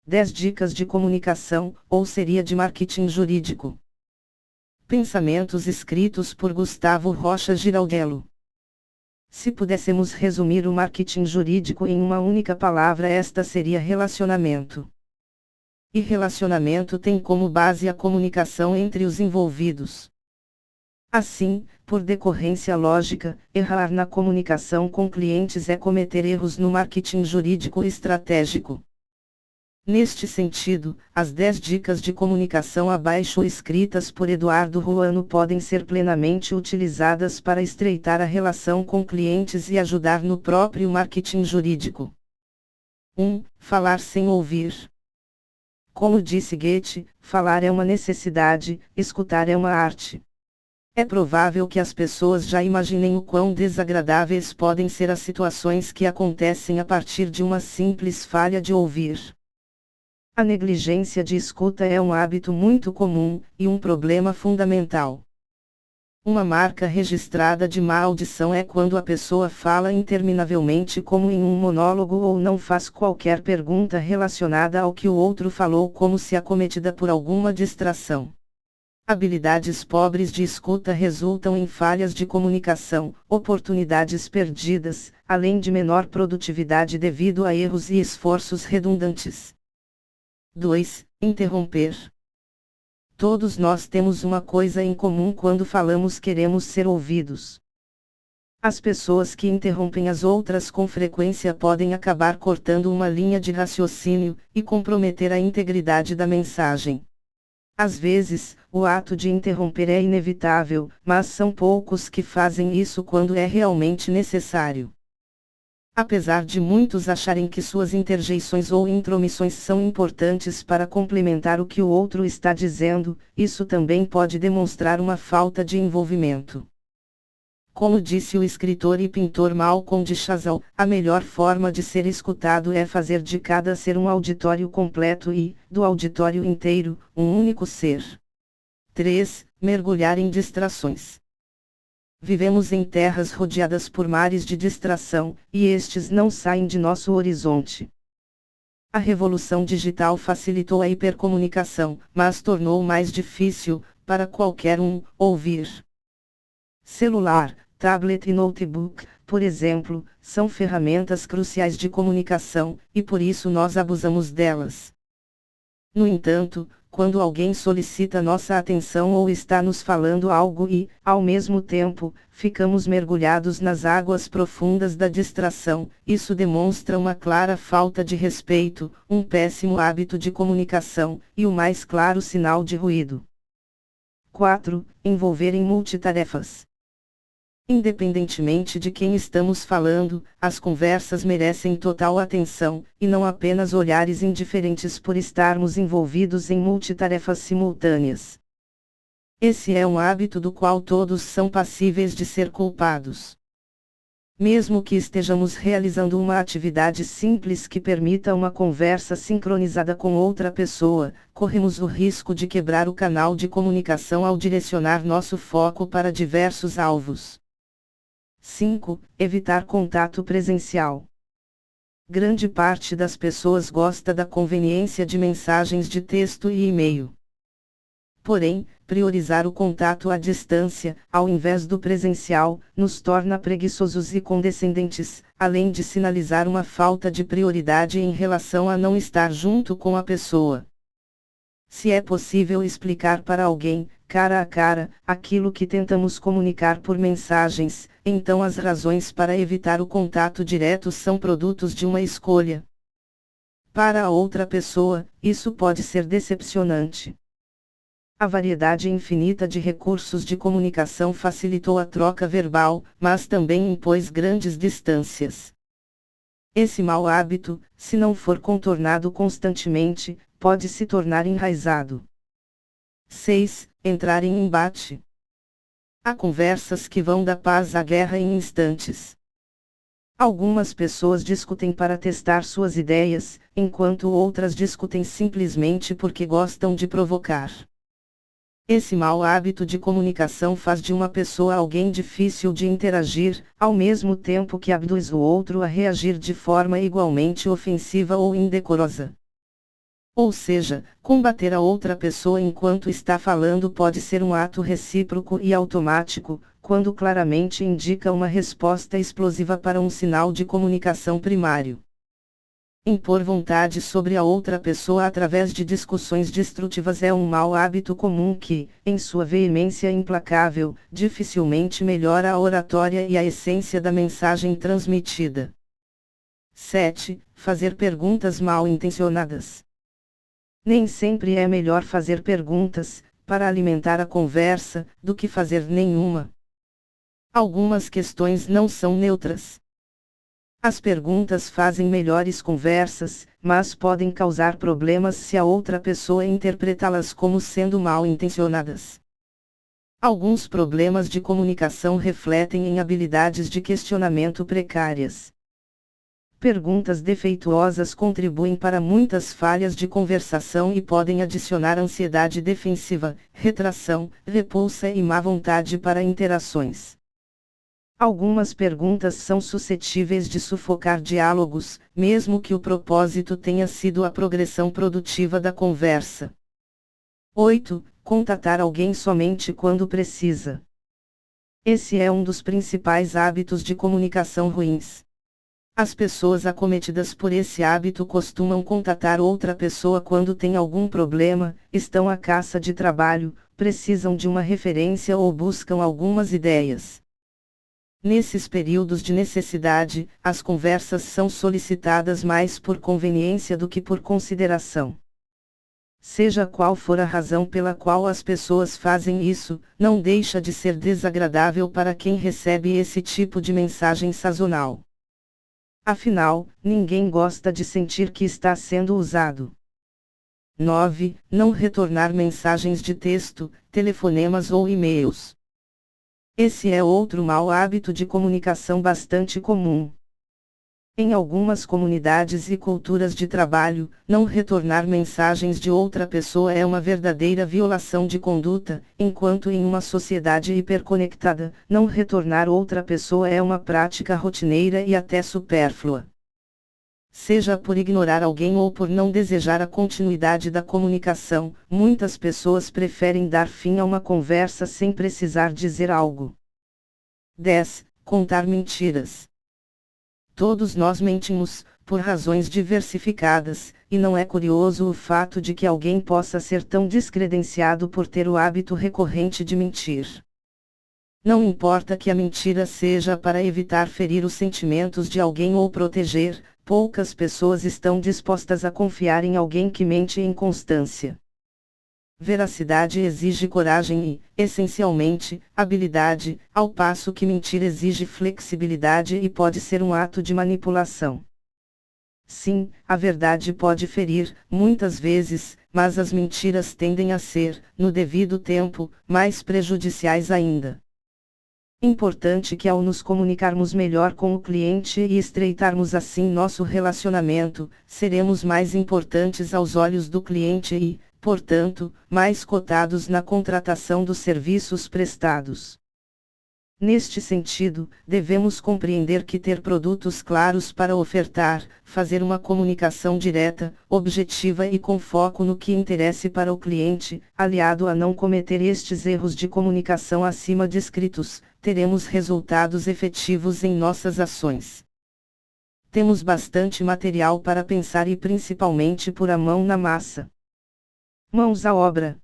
10 dicas de comunicação, ou seria de marketing jurídico. Pensamentos escritos por Gustavo Rocha Giraldello. Se pudéssemos resumir o marketing jurídico em uma única palavra, esta seria relacionamento. E relacionamento tem como base a comunicação entre os envolvidos. Assim, por decorrência lógica, errar na comunicação com clientes é cometer erros no marketing jurídico estratégico. Neste sentido, as 10 dicas de comunicação abaixo escritas por Eduardo Ruano podem ser plenamente utilizadas para estreitar a relação com clientes e ajudar no próprio marketing jurídico. 1. Falar sem ouvir. Como disse Goethe, falar é uma necessidade, escutar é uma arte. É provável que as pessoas já imaginem o quão desagradáveis podem ser as situações que acontecem a partir de uma simples falha de ouvir. A negligência de escuta é um hábito muito comum, e um problema fundamental. Uma marca registrada de má audição é quando a pessoa fala interminavelmente como em um monólogo ou não faz qualquer pergunta relacionada ao que o outro falou, como se acometida por alguma distração. Habilidades pobres de escuta resultam em falhas de comunicação, oportunidades perdidas, além de menor produtividade devido a erros e esforços redundantes. 2. Interromper. Todos nós temos uma coisa em comum quando falamos: queremos ser ouvidos. As pessoas que interrompem as outras com frequência podem acabar cortando uma linha de raciocínio, e comprometer a integridade da mensagem. Às vezes, o ato de interromper é inevitável, mas são poucos que fazem isso quando é realmente necessário. Apesar de muitos acharem que suas interjeições ou intromissões são importantes para complementar o que o outro está dizendo, isso também pode demonstrar uma falta de envolvimento. Como disse o escritor e pintor Malcolm de Chazal, a melhor forma de ser escutado é fazer de cada ser um auditório completo e, do auditório inteiro, um único ser. 3. Mergulhar em distrações. Vivemos em terras rodeadas por mares de distração, e estes não saem de nosso horizonte. A revolução digital facilitou a hipercomunicação, mas tornou mais difícil, para qualquer um, ouvir. Celular, tablet e notebook, por exemplo, são ferramentas cruciais de comunicação, e por isso nós abusamos delas. No entanto, quando alguém solicita nossa atenção ou está nos falando algo e, ao mesmo tempo, ficamos mergulhados nas águas profundas da distração, isso demonstra uma clara falta de respeito, um péssimo hábito de comunicação, e o mais claro sinal de ruído. 4. Envolver em multitarefas. Independentemente de quem estamos falando, as conversas merecem total atenção, e não apenas olhares indiferentes por estarmos envolvidos em multitarefas simultâneas. Esse é um hábito do qual todos são passíveis de ser culpados. Mesmo que estejamos realizando uma atividade simples que permita uma conversa sincronizada com outra pessoa, corremos o risco de quebrar o canal de comunicação ao direcionar nosso foco para diversos alvos. 5. Evitar contato presencial. Grande parte das pessoas gosta da conveniência de mensagens de texto e e-mail. Porém, priorizar o contato à distância, ao invés do presencial, nos torna preguiçosos e condescendentes, além de sinalizar uma falta de prioridade em relação a não estar junto com a pessoa. Se é possível explicar para alguém, cara a cara, aquilo que tentamos comunicar por mensagens, então as razões para evitar o contato direto são produtos de uma escolha. Para a outra pessoa, isso pode ser decepcionante. A variedade infinita de recursos de comunicação facilitou a troca verbal, mas também impôs grandes distâncias. Esse mau hábito, se não for contornado constantemente, pode se tornar enraizado. 6. Entrar em embate. Há conversas que vão da paz à guerra em instantes. Algumas pessoas discutem para testar suas ideias, enquanto outras discutem simplesmente porque gostam de provocar. Esse mau hábito de comunicação faz de uma pessoa alguém difícil de interagir, ao mesmo tempo que abduz o outro a reagir de forma igualmente ofensiva ou indecorosa. Ou seja, combater a outra pessoa enquanto está falando pode ser um ato recíproco e automático, quando claramente indica uma resposta explosiva para um sinal de comunicação primário. Impor vontade sobre a outra pessoa através de discussões destrutivas é um mau hábito comum que, em sua veemência implacável, dificilmente melhora a oratória e a essência da mensagem transmitida. 7. Fazer perguntas mal intencionadas. Nem sempre é melhor fazer perguntas, para alimentar a conversa, do que fazer nenhuma. Algumas questões não são neutras. As perguntas fazem melhores conversas, mas podem causar problemas se a outra pessoa interpretá-las como sendo mal intencionadas. Alguns problemas de comunicação refletem em habilidades de questionamento precárias. Perguntas defeituosas contribuem para muitas falhas de conversação e podem adicionar ansiedade defensiva, retração, repulsa e má vontade para interações. Algumas perguntas são suscetíveis de sufocar diálogos, mesmo que o propósito tenha sido a progressão produtiva da conversa. 8. Contatar alguém somente quando precisa. Esse é um dos principais hábitos de comunicação ruins. As pessoas acometidas por esse hábito costumam contatar outra pessoa quando tem algum problema, estão à caça de trabalho, precisam de uma referência ou buscam algumas ideias. Nesses períodos de necessidade, as conversas são solicitadas mais por conveniência do que por consideração. Seja qual for a razão pela qual as pessoas fazem isso, não deixa de ser desagradável para quem recebe esse tipo de mensagem sazonal. Afinal, ninguém gosta de sentir que está sendo usado. 9. Não retornar mensagens de texto, telefonemas ou e-mails. Esse é outro mau hábito de comunicação bastante comum. Em algumas comunidades e culturas de trabalho, não retornar mensagens de outra pessoa é uma verdadeira violação de conduta, enquanto em uma sociedade hiperconectada, não retornar outra pessoa é uma prática rotineira e até supérflua. Seja por ignorar alguém ou por não desejar a continuidade da comunicação, muitas pessoas preferem dar fim a uma conversa sem precisar dizer algo. 10. Contar mentiras. Todos nós mentimos, por razões diversificadas, e não é curioso o fato de que alguém possa ser tão descredenciado por ter o hábito recorrente de mentir. Não importa que a mentira seja para evitar ferir os sentimentos de alguém ou proteger, poucas pessoas estão dispostas a confiar em alguém que mente em constância. Veracidade exige coragem e, essencialmente, habilidade, ao passo que mentir exige flexibilidade e pode ser um ato de manipulação. Sim, a verdade pode ferir, muitas vezes, mas as mentiras tendem a ser, no devido tempo, mais prejudiciais ainda. Importante que ao nos comunicarmos melhor com o cliente e estreitarmos assim nosso relacionamento, seremos mais importantes aos olhos do cliente e, portanto, mais cotados na contratação dos serviços prestados. Neste sentido, devemos compreender que ter produtos claros para ofertar, fazer uma comunicação direta, objetiva e com foco no que interesse para o cliente, aliado a não cometer estes erros de comunicação acima descritos, teremos resultados efetivos em nossas ações. Temos bastante material para pensar e principalmente pôr a mão na massa. Mãos à obra.